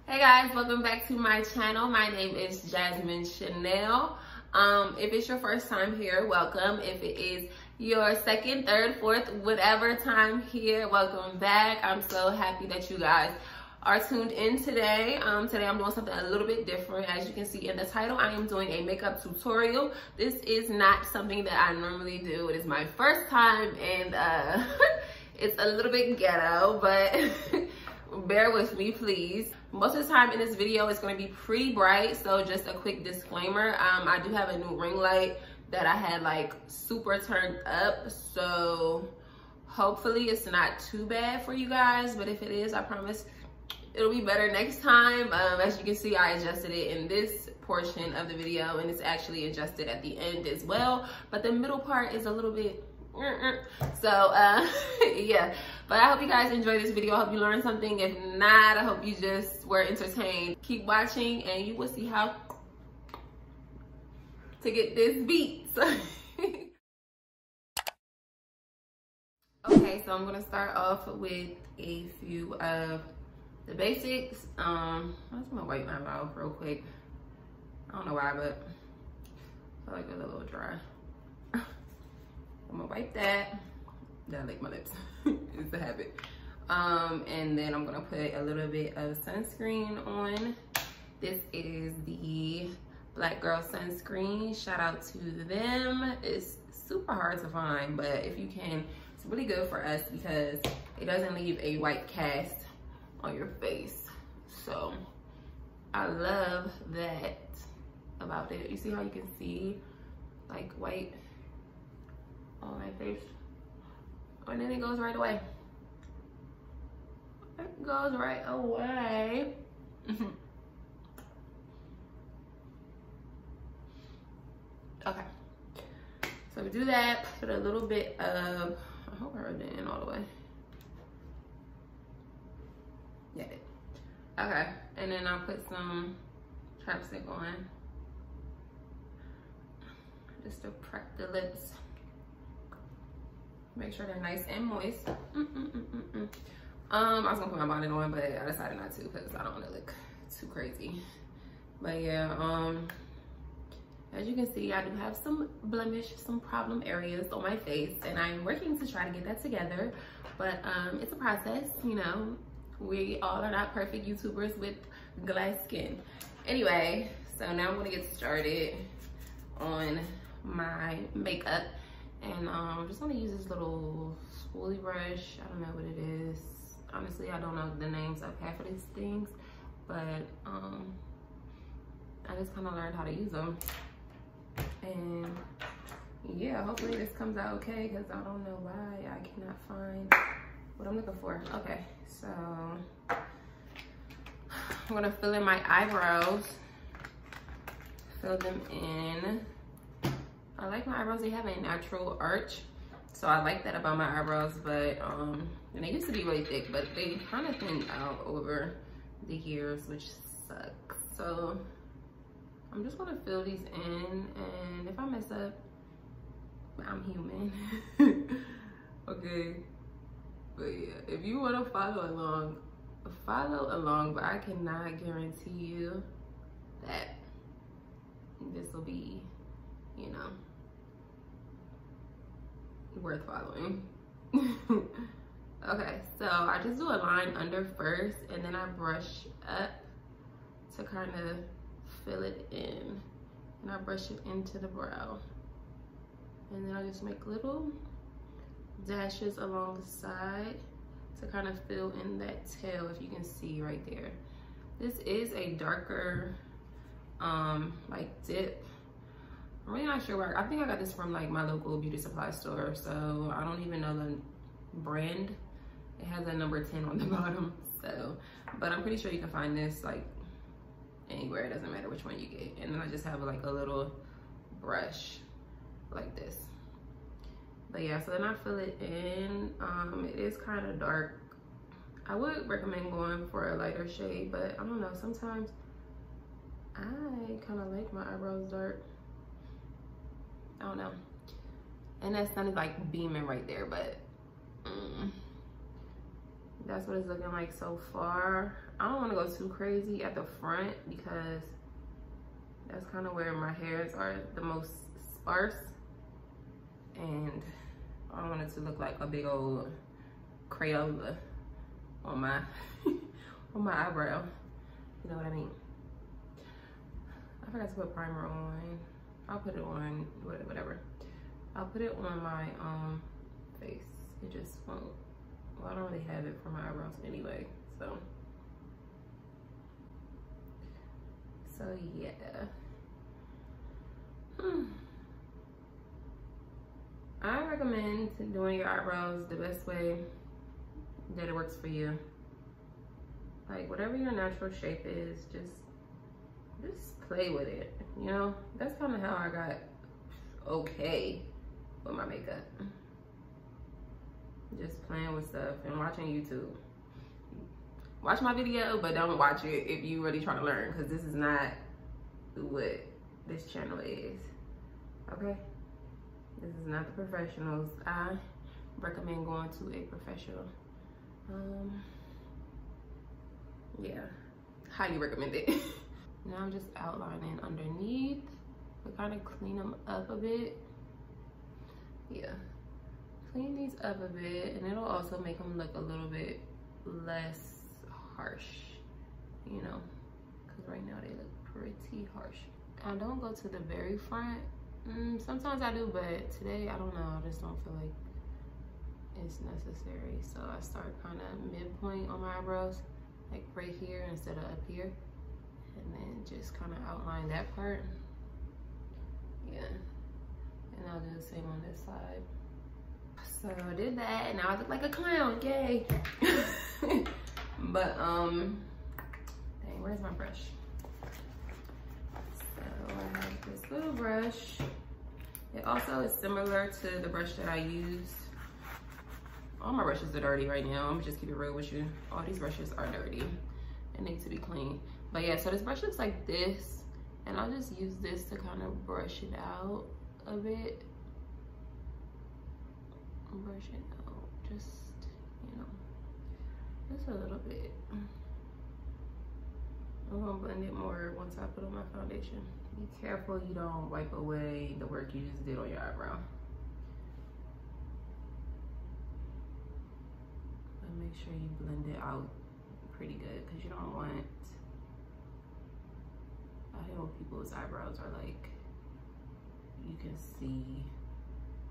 Hey guys, welcome back to my channel. My name is Jasmine Chanel. If it's your first time here, welcome. If it is your second, third, fourth, whatever time here, welcome back. I'm so happy that you guys are tuned in today. Today I'm doing something a little bit different. As you can see in the title, I am doing a makeup tutorial. This is not something that I normally do. It is my first time and it's a little bit ghetto, but bear with me, please. Most of the time in this video, it's going to be pretty bright, so just a quick disclaimer. I do have a new ring light that I had like super turned up, so hopefully it's not too bad for you guys, but if it is, I promise it'll be better next time. As you can see, I adjusted it in this portion of the video, and it's actually adjusted at the end as well, but the middle part is a little bit so yeah, but I hope you guys enjoyed this video. I hope you learned something. If not, I hope you just were entertained. Keep watching and you will see how to get this beat. Okay, so I'm gonna start off with a few of the basics. I'm just gonna wipe my mouth real quick. I don't know why, but I feel like it's a little dry. I'm gonna wipe that. Then I lick my lips. It's a habit. And then I'm gonna put a little bit of sunscreen on. This is the Black Girl sunscreen. Shout out to them. It's super hard to find, but if you can, it's really good for us because it doesn't leave a white cast on your face. So I love that about it. You see how you can see like white on my face, and then it goes right away. It goes right away. Okay, so we do that. Put a little bit of, I hope I rubbed it in all the way. Yeah, it. Okay, and then I'll put some chapstick on just to prep the lips. Make sure they're nice and moist. I was gonna put my bonnet on, but I decided not to because I don't want to look too crazy. But yeah, as you can see, I do have some blemish, some problem areas on my face, and I'm working to try to get that together. But it's a process, you know. We all are not perfect YouTubers with glass skin. Anyway, so now I'm gonna get started on my makeup. And I'm just gonna use this little spoolie brush. I don't know what it is. Honestly, I don't know the names of half of these things, but I just kind of learned how to use them. And yeah, hopefully this comes out okay, because I don't know why I cannot find what I'm looking for. Okay, so I'm gonna fill in my eyebrows. Fill them in. I like my eyebrows. They have a natural arch, so I like that about my eyebrows. But and they used to be really thick, but they kind of thinned out over the years, which sucks. So I'm just gonna fill these in, and if I mess up, I'm human. Okay, but yeah, if you want to follow along, but I cannot guarantee you that this will be, you know, worth following. Okay, so I just do a line under first, and then I brush up to kind of fill it in, and I brush it into the brow, and then I just make little dashes along the side to kind of fill in that tail, if you can see right there. This is a darker like dip. I'm really not sure where, I think I got this from like my local beauty supply store, so I don't even know the brand. It has a number 10 on the bottom, so, but I'm pretty sure you can find this like anywhere. It doesn't matter which one you get. And then I just have like a little brush like this. But yeah, so then I fill it in. It is kind of dark. I would recommend going for a lighter shade, but I don't know, sometimes I kind of like my eyebrows dark. I don't know. And that sun is like beaming right there, but that's what it's looking like so far. I don't want to go too crazy at the front because that's kind of where my hairs are the most sparse, and I don't want it to look like a big old Crayola on my on my eyebrow. You know what I mean? I forgot to put primer on. I'll put it on whatever. I'll put it on my face. It just won't. Well, I don't really have it for my eyebrows anyway, so yeah. I recommend doing your eyebrows the best way that it works for you. Like whatever your natural shape is, just play with it, you know? That's kind of how I got okay with my makeup. Just playing with stuff and watching YouTube. Watch my video, but don't watch it if you really trying to learn, because this is not what this channel is, okay? This is not the professionals. I recommend going to a professional. Yeah, highly recommend it. Now I'm just outlining underneath, but kind of clean them up a bit. Yeah, clean these up a bit, and it'll also make them look a little bit less harsh, you know, because right now they look pretty harsh. I don't go to the very front. Sometimes I do, but today, I don't know, I just don't feel like it's necessary. So I start kind of midpoint on my eyebrows, like right here instead of up here, and then just kind of outline that part. Yeah, and I'll do the same on this side. So I did that, and now I look like a clown, yay. But dang, where's my brush? So I have this little brush. It also is similar to the brush that I used. All my brushes are dirty right now. I'm just keep it real with you. All these brushes are dirty and need to be clean. But yeah, so this brush looks like this, and I'll just use this to kind of brush it out a bit. Brush it out, just, you know, just a little bit. I'm gonna blend it more once I put on my foundation. Be careful you don't wipe away the work you just did on your eyebrow. And make sure you blend it out pretty good, because you don't want, I hate when people's eyebrows are like, you can see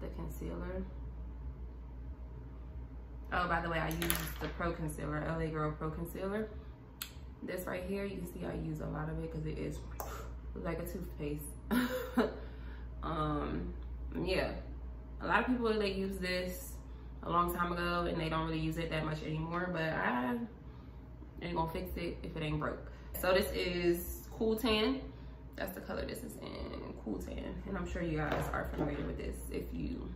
the concealer. Oh, by the way, I use the Pro Concealer, LA Girl Pro Concealer. This right here, you can see I use a lot of it because it is like a toothpaste. Yeah, a lot of people, they use this a long time ago and they don't really use it that much anymore, but I ain't gonna fix it if it ain't broke. So this is Cool Tan. That's the color this is in, Cool Tan. And I'm sure you guys are familiar with this if you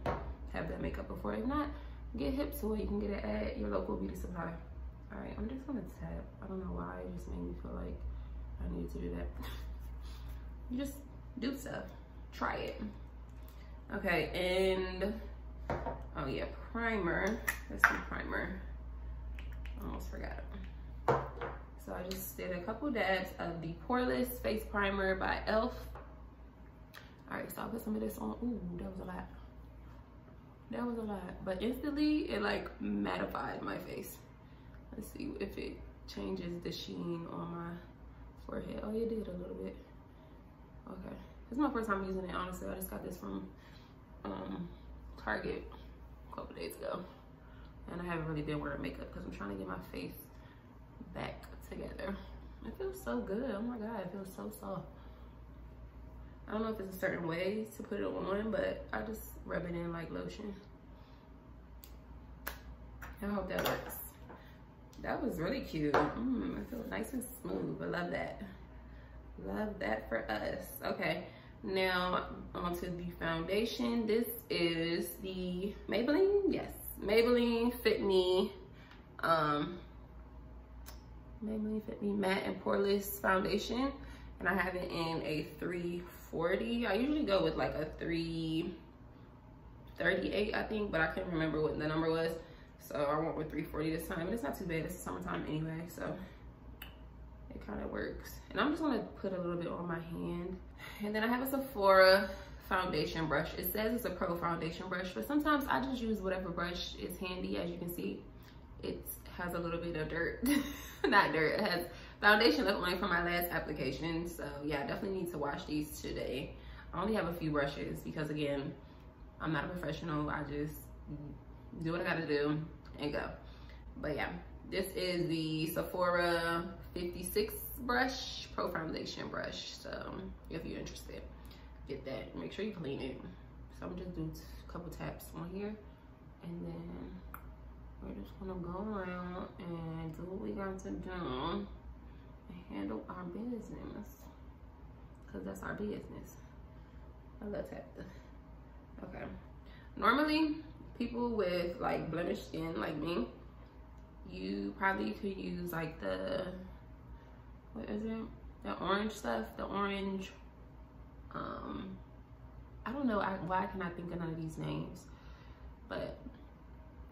have that makeup before. If not, get hip to it. You can get it at your local beauty supply. All right, I'm just gonna tap. I don't know why, it just made me feel like I needed to do that. You just do stuff, try it. Okay, and oh yeah, primer. Let's do primer. Almost forgot. So I just did a couple dabs of the Poreless Face Primer by e.l.f. All right, so I'll put some of this on. Ooh, that was a lot. That was a lot, but instantly it like mattified my face. Let's see if it changes the sheen on my forehead. Oh, it did a little bit. Okay, this is my first time using it, honestly. I just got this from Target a couple days ago, and I haven't really been wearing makeup because I'm trying to get my face back together. It feels so good. Oh my god, it feels so soft. I don't know if it's a certain way to put it on, but I just rub it in like lotion. I hope that works. That was really cute. It feels nice and smooth. I love that. Love that for us. Okay, now onto the foundation. This is the Maybelline, yes, Maybelline Fit Me, Maybelline Fit Me Matte and Poreless Foundation, and I have it in a 340. I usually go with like a 338, I think, but I can't remember what the number was, so I went with 340 this time. And it's not too bad. It's summertime anyway, so it kind of works. And I'm just gonna put a little bit on my hand. And then I have a Sephora foundation brush. It says it's a pro foundation brush, but sometimes I just use whatever brush is handy. As you can see, it has a little bit of dirt. Not dirt, it has foundation left on it from my last application. So yeah, I definitely need to wash these today. I only have a few brushes because again, I'm not a professional. I just do what I gotta do and go. But yeah, this is the Sephora 56 brush, pro foundation brush. So if you're interested, get that. Make sure you clean it. So I'm just doing a couple taps on here, and then we're just gonna go around and do what we got to do and handle our business, because that's our business. I love tap. Okay. Normally, people with like blemished skin like me, you probably could use like the, what is it? The orange stuff, the orange, I don't know why can I think of none of these names, but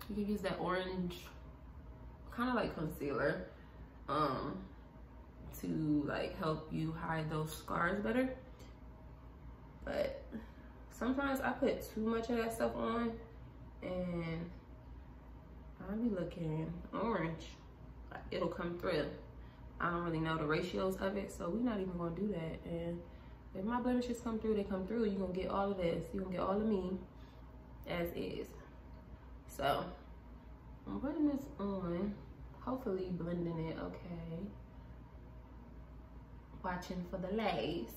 you can use that orange, kind of like concealer, to like help you hide those scars better. But sometimes I put too much of that stuff on and I'll be looking orange. It'll come through. I don't really know the ratios of it, so we're not even gonna do that. And if my blemishes come through, they come through. You're gonna get all of this. You're gonna get all of me as is. So I'm putting this on, hopefully blending it okay. Watching for the lace.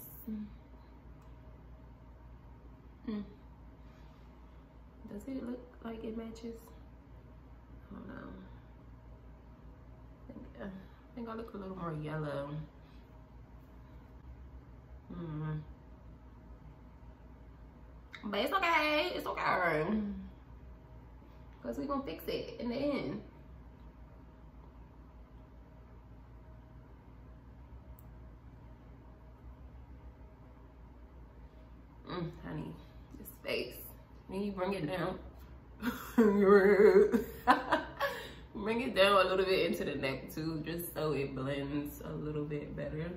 Does it look like it matches? I don't know. I think I look a little more yellow. But it's okay. It's okay. Because we're going to fix it in the end. Honey, this face. Then you bring it down. Bring it down a little bit into the neck too, just so it blends a little bit better.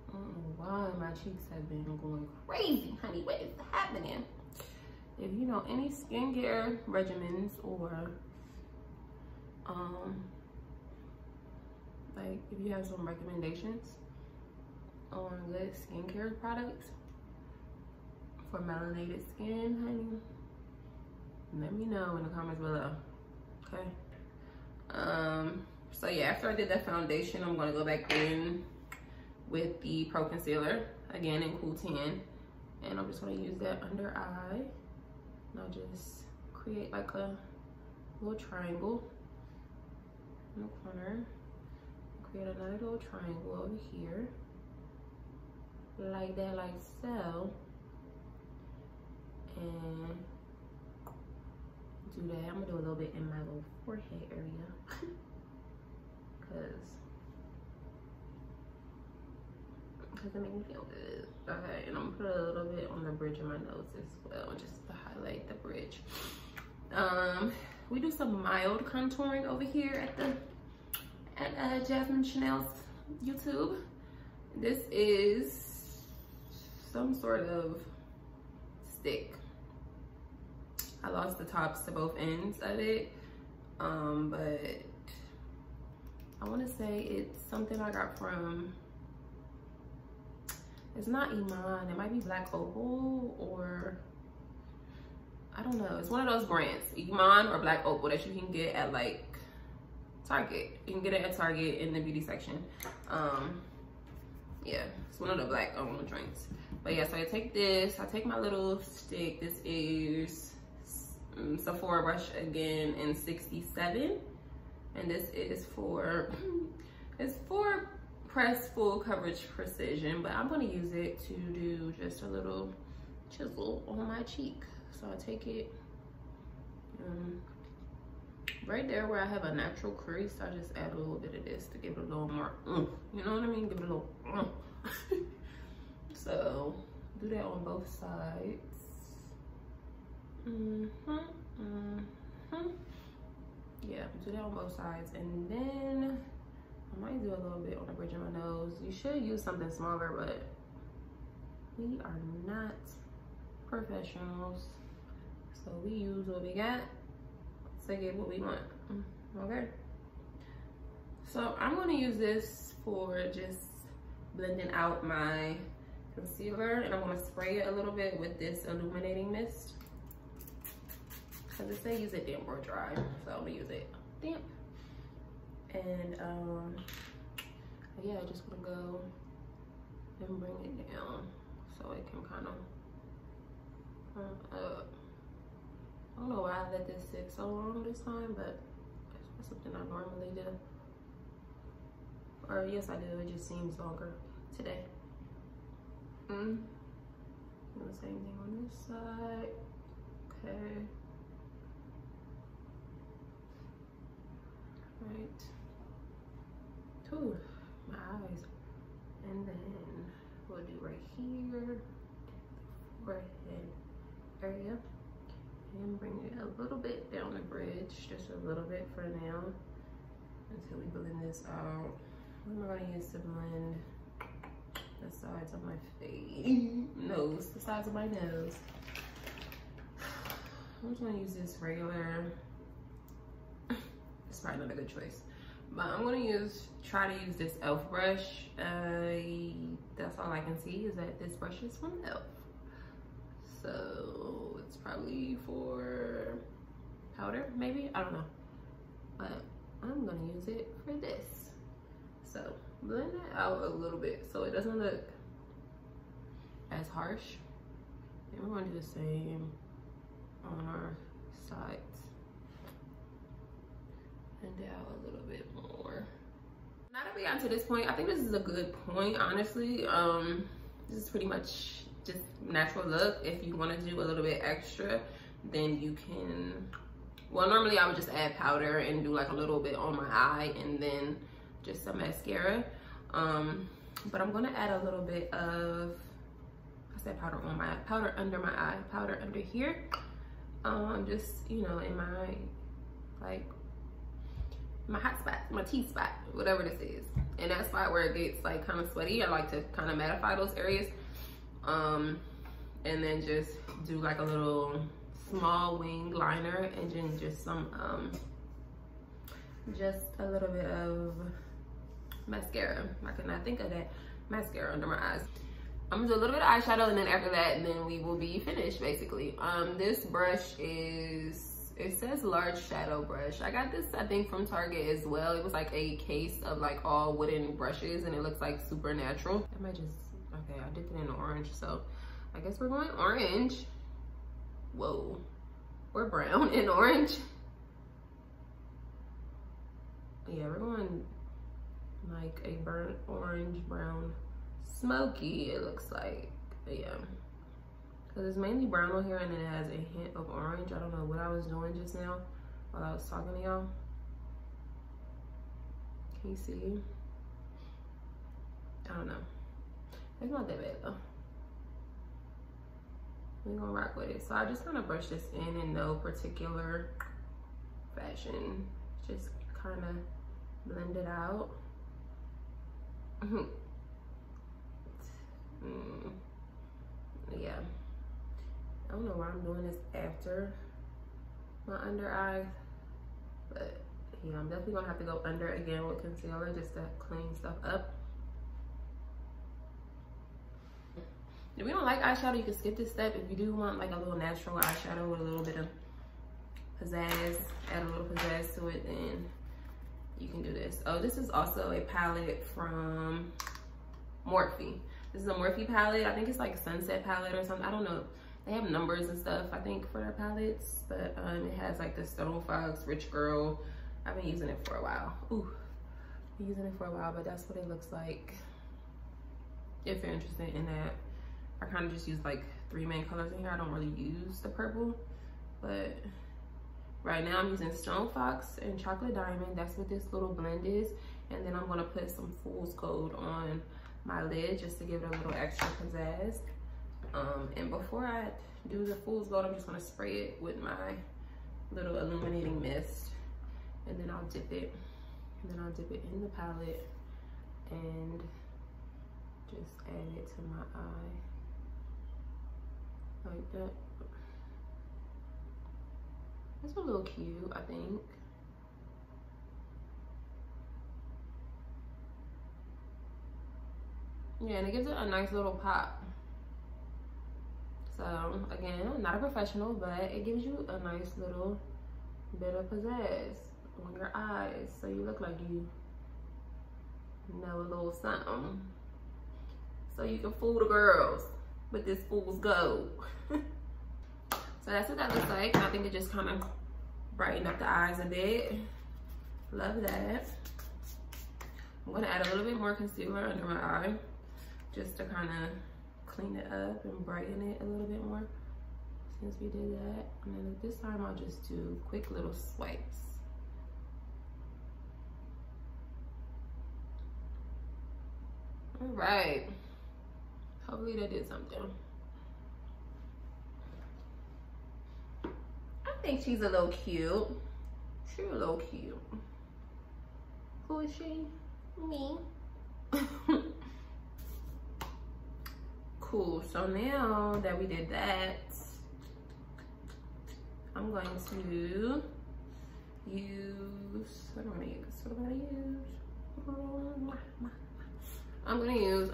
I don't know why my cheeks have been going crazy, honey. What is happening? If you know any skincare regimens or like if you have some recommendations on good skincare products for melanated skin, honey, let me know in the comments below. Okay. So yeah, after I did that foundation, I'm gonna go back in with the Pro Concealer again in Cool Tan, and I'm just gonna use that under eye. And I'll just create like a little triangle in the corner. Create another little triangle over here, like that, like so, and do that. I'm gonna do a little bit in my little forehead area because it makes me feel good. Okay, and I'm gonna put a little bit on the bridge of my nose as well, just to highlight the bridge. We do some mild contouring over here at Jasmine Chanel's YouTube. This is some sort of stick. I lost the tops to both ends of it, but I want to say it's something I got from, it's not Iman, it might be Black Opal, or I don't know. It's one of those brands, Iman or Black Opal, that you can get at like Target. You can get it at Target in the beauty section. Yeah, it's one of the black owned drinks. But yeah, so I take this, I take my little stick. This is Sephora brush again in 67, and this is for, it's for press full coverage precision, but I'm gonna use it to do just a little chisel on my cheek. So I take it right there where I have a natural crease. I just add a little bit of this to give it a little more you know what I mean, give it a little so do that on both sides. Yeah, do that on both sides, and then I might do a little bit on the bridge of my nose. You should use something smaller, but we are not professionals. So we use what we got to get what we want, okay? So I'm gonna use this for just blending out my concealer, and I'm gonna spray it a little bit with this illuminating mist. Cause it say use it damp or dry, so I'm gonna use it damp. And yeah, I just wanna go and bring it down so it can kind of I don't know why I let this sit so long this time, but that's something I normally do. Or yes, I do. It just seems longer today. Do the same thing on this side. Okay. Right. Ooh, my eyes. And then we'll do right here, forehead area, and bring it a little bit down the bridge, just a little bit for now, until we blend this out. What am I gonna use to blend the sides of my face? The sides of my nose. I'm just gonna use this regular, it's probably not a good choice, but I'm gonna try to use this e.l.f. brush. That's all I can see is that this brush is from e.l.f. So it's probably for powder, maybe, I don't know, but I'm gonna use it for this. So blend it out a little bit so it doesn't look as harsh. And we're gonna do the same on our sides. Blend it out a little bit more. Now that we got to this point, I think this is a good point, honestly. This is pretty much just natural look. If you want to do a little bit extra, then you can, well, normally I would just add powder and do like a little bit on my eye and then just some mascara, but I'm gonna add a little bit of, I said powder on my, powder under my eye, powder under here, just, you know, in my, like, my hot spot, my T-spot, whatever this is. And that spot where it gets like kind of sweaty, I like to kind of mattify those areas, and then just do like a little small wing liner, and then just some, just a little bit of mascara. I cannot think of that mascara under my eyes. I'm gonna do a little bit of eyeshadow, and then after that, then we will be finished basically. This brush is, it says large shadow brush. I got this, I think, from Target as well. It was like a case of like all wooden brushes, and it looks like super natural. I might just, okay, I dipped it in orange, so I guess we're going orange. Whoa, or brown and orange. Yeah, we're going like a burnt orange, brown, smoky, it looks like. But yeah, because it's mainly brown on here, and then it has a hint of orange. I don't know what I was doing just now while I was talking to y'all. Can you see? I don't know. It's not that bad though. We're gonna rock with it. So I just kind of brush this in no particular fashion. Just kind of blend it out. Yeah, I don't know why I'm doing this after my under eye, but yeah, I'm definitely gonna have to go under again with concealer just to clean stuff up. If you don't like eyeshadow, you can skip this step. If you do want like a little natural eyeshadow with a little bit of pizzazz, add a little pizzazz to it, then you can do this. Oh, this is also a palette from Morphe. This is a Morphe palette. I think it's like Sunset palette or something. I don't know. They have numbers and stuff, I think, for their palettes. But it has like the Stone Fox, Rich Girl. I've been using it for a while. Ooh, been using it for a while, but that's what it looks like. If you're interested in that. I kind of just use like 3 main colors in here. I don't really use the purple, but right now I'm using Stone Fox and Chocolate Diamond. That's what this little blend is. And then I'm gonna put some Fool's Gold on my lid just to give it a little extra pizzazz. And before I do the Fool's Gold, I'm just gonna spray it with my little illuminating mist. And then I'll dip it. And then I'll dip it in the palette. and just add it to my eye like that. It's a little cute, I think. Yeah, and it gives it a nice little pop. So again, I'm not a professional, but it gives you a nice little bit of pizzazz on your eyes, so you look like you know a little something, so you can fool the girls with this fool's gold. So that's what that looks like. I think it just kind of brightened up the eyes a bit. Love that. I'm gonna add a little bit more concealer under my eye just to kind of clean it up and brighten it a little bit more since we did that. And then this time I'll just do quick little swipes. All right, hopefully that did something. I think she's a little cute. She's a little cute. Who is she? Me. Cool, so now that we did that, I'm going to use, what am I gonna use? What am I gonna use? I'm gonna use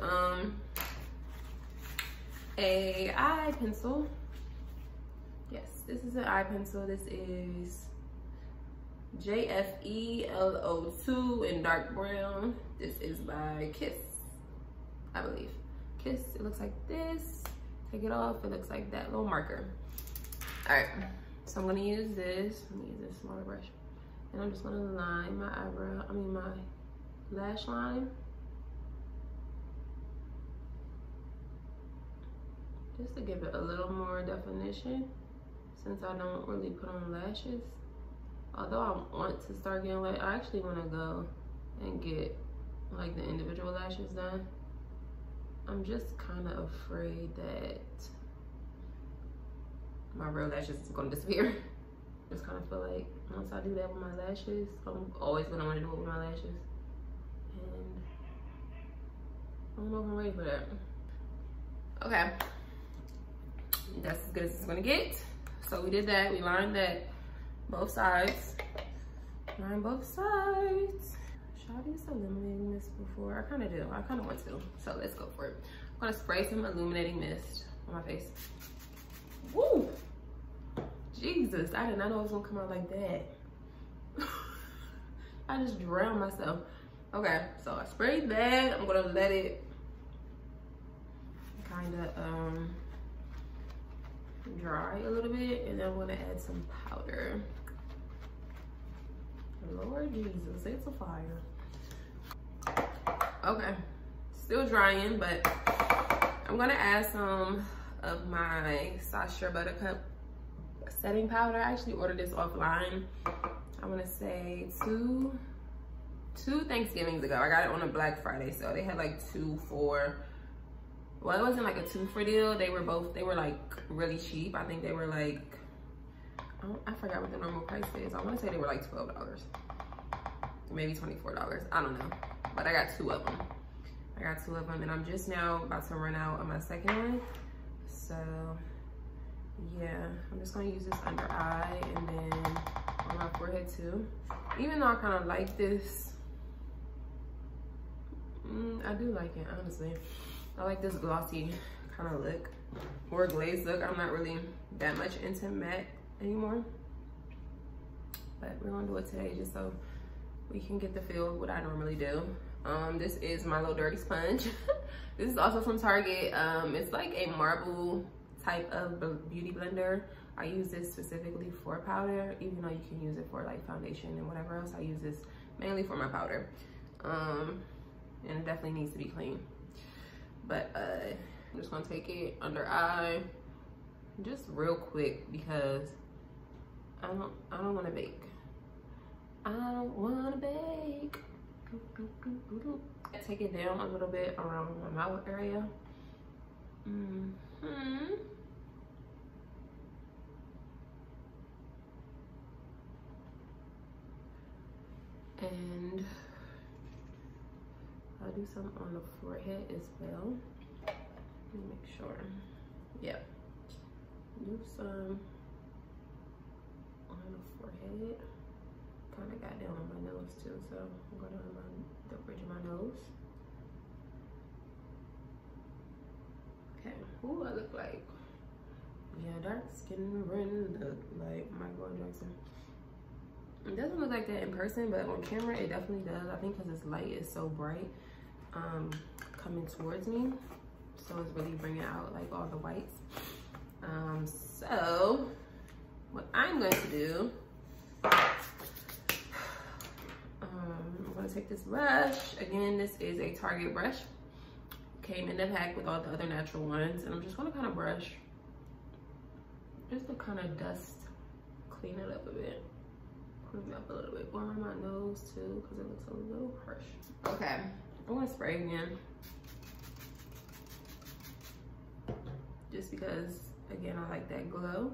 a eye pencil. Yes, this is an eye pencil. This is JFE-L02 in dark brown. This is by Kiss, I believe. Kiss, it looks like this. Take it off, it looks like that little marker. All right, so I'm gonna use this. I'm gonna use this smaller brush. And I'm just gonna line my eyebrow, my lash line. Just to give it a little more definition, since I don't really put on lashes. Although I want to start getting like, I actually want to go and get like the individual lashes done. I'm just kind of afraid that my real lashes is going to disappear. Just kind of feel like once I do that with my lashes, I'm always going to want to do it with my lashes. And I don't know if I'm ready for that. Okay. That's as good as it's gonna get. So we did that, we lined that, both sides. Line both sides. Should I be illuminating this before? I kinda do, I kinda want to. So let's go for it. I'm gonna spray some illuminating mist on my face. Woo! Jesus, I did not know it was gonna come out like that. I just drowned myself. Okay, so I sprayed that. I'm gonna let it kinda, dry a little bit, and then I'm gonna add some powder. Lord Jesus, it's a fire. Okay, still drying, but I'm gonna add some of my Sacha Buttercup setting powder. I actually ordered this offline. I wanna say two Thanksgivings ago. I got it on a Black Friday, so they had like 2 for, well, it wasn't like a 2 for deal. They were like really cheap. I think they were like, I forgot what the normal price is. I wanna say they were like $12, maybe $24. I don't know, but I got 2 of them. And I'm just now about to run out of my second one. So yeah, I'm just gonna use this under eye and then on my forehead too. Even though I kind of like this, I do like it, honestly. I like this glossy kind of look, or glazed look. I'm not really that much into matte anymore, but we're gonna do it today just so we can get the feel of what I normally do. This is my little dirty sponge. This is also from Target. It's like a marble type of beauty blender. I use this specifically for powder, even though you can use it for like foundation and whatever else. I use this mainly for my powder. And it definitely needs to be clean. But I'm just gonna take it under eye, just real quick, because I don't wanna bake. I don't wanna bake. Take it down a little bit around my mouth area. And I'll do some on the forehead as well. Let me make sure. Yeah. Do some on the forehead. Kind of got down on my nose too, so I'm going on the bridge of my nose. Okay, who I look like? Yeah, dark skin Ren look like Michael Jackson. It doesn't look like that in person, but on camera it definitely does. I think because this light is so bright coming towards me, so it's really bringing out like all the whites. So what I'm going to do, I'm going to take this brush. Again, this is a Target brush. Came in the pack with all the other natural ones, and I'm just going to kind of brush just to kind of dust, clean it up a bit. Clean it up a little bit. Go around my nose too, because it looks a little harsh. Okay, I'm going to spray again. Just because, again, I like that glow.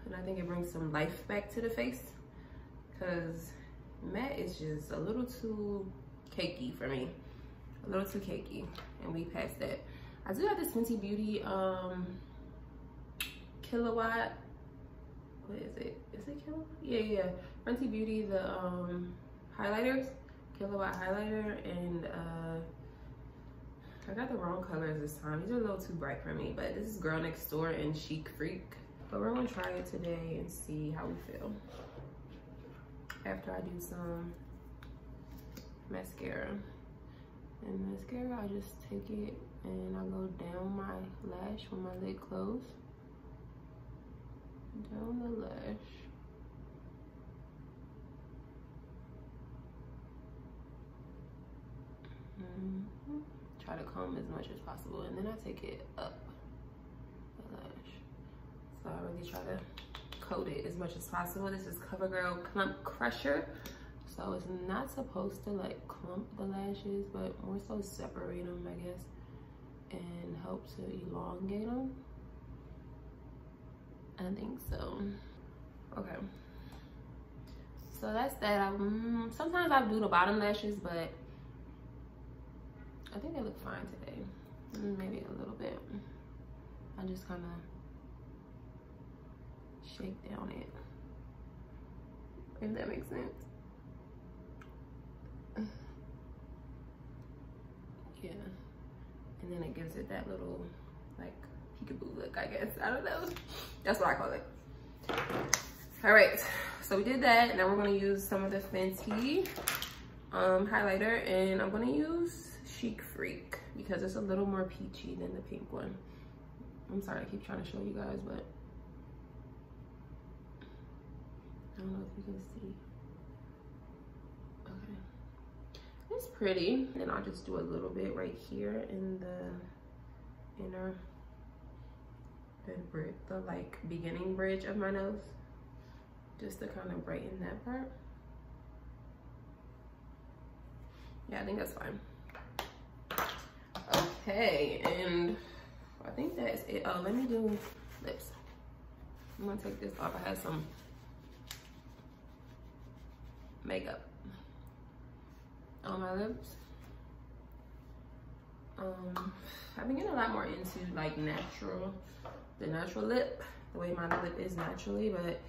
And I think it brings some life back to the face. Because matte is just a little too cakey for me. A little too cakey. And we passed that. I do have this Fenty Beauty Kilowatt. What is it? Is it Kilowatt? Yeah. Fenty Beauty, the highlighters. Kilowatt highlighter. And I got the wrong colors this time. These are a little too bright for me, but this is Girl Next Door and Chic Freak. But we're gonna try it today and see how we feel. After I do some mascara. And mascara, I just take it and I go down my lash with my lid closed. Down the lash. Try to comb as much as possible, and then I take it up the lash. So I really try to coat it as much as possible. This is CoverGirl Clump Crusher. So it's not supposed to like clump the lashes, but more so separate them, I guess, and help to elongate them. I think so. Okay. So that's that. Sometimes I do the bottom lashes, but I think they look fine today. Maybe a little bit. I just kind of shake down it, if that makes sense. Yeah. And then it gives it that little like peekaboo look, I guess. I don't know. That's what I call it. All right. So we did that. Now we're going to use some of the Fenty highlighter, and I'm going to use Chic Freak because it's a little more peachy than the pink one. I'm sorry, I keep trying to show you guys, but I don't know if you can see. Okay, it's pretty. And I'll just do a little bit right here in the inner, the like beginning bridge of my nose, just to kind of brighten that part. Yeah, I think that's fine. Okay, and I think that's it. Oh, let me do lips. I'm gonna take this off. I had some makeup on my lips. I've been getting a lot more into like the natural lip, the way my lip is naturally, but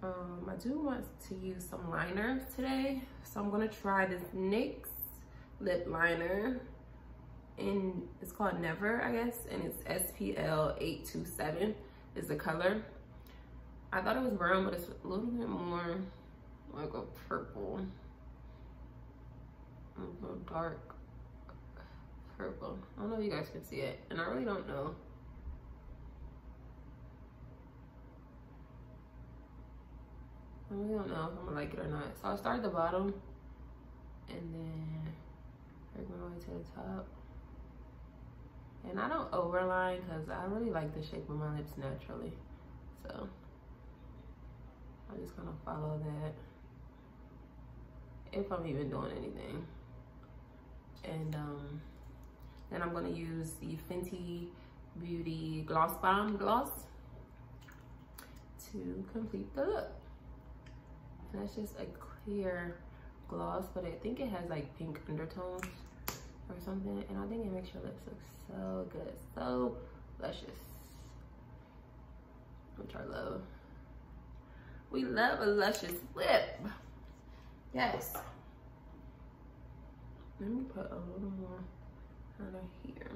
I do want to use some liner today. So I'm gonna try this NYX lip liner. And it's called Never, I guess, and it's SPL 827 is the color. I thought it was brown, but it's a little bit more like a purple, a little dark purple. I don't know if you guys can see it, and I really don't know. I really don't know if I'm gonna like it or not. So I'll start at the bottom, and then work my way to the top. And I don't overline because I really like the shape of my lips naturally. So I just kind of follow that if I'm even doing anything. And then I'm going to use the Fenty Beauty Gloss Bomb Gloss to complete the look. And that's just a clear gloss, but I think it has like pink undertones or something, and I think it makes your lips look so good, so luscious, which I love. We love a luscious lip. Yes. Let me put a little more under here.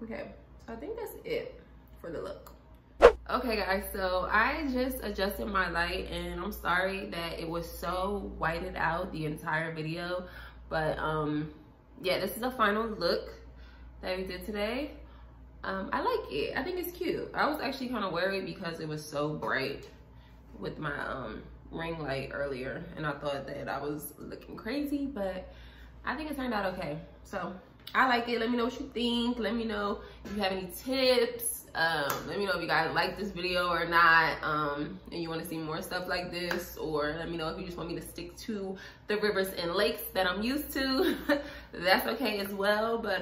Okay, so I think that's it for the look. Okay guys, so I just adjusted my light, and I'm sorry that it was so whited out the entire video, but yeah, this is the final look that we did today. I like it. I think it's cute. I was actually kind of worried because it was so bright with my ring light earlier, and I thought that I was looking crazy, but I think it turned out okay. So I like it. Let me know what you think. Let me know if you have any tips. Let me know if you guys like this video or not, and you want to see more stuff like this, or let me know if you just want me to stick to the rivers and lakes that I'm used to. That's okay as well. But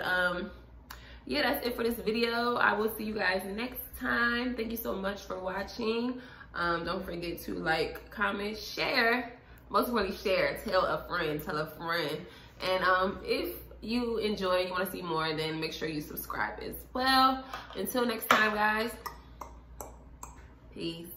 yeah, that's it for this video. I will see you guys next time. Thank you so much for watching. Don't forget to like, comment, share. Most importantly, share. Tell a friend. And if you enjoy, you want to see more, then make sure you subscribe as well. Until next time, guys. Peace.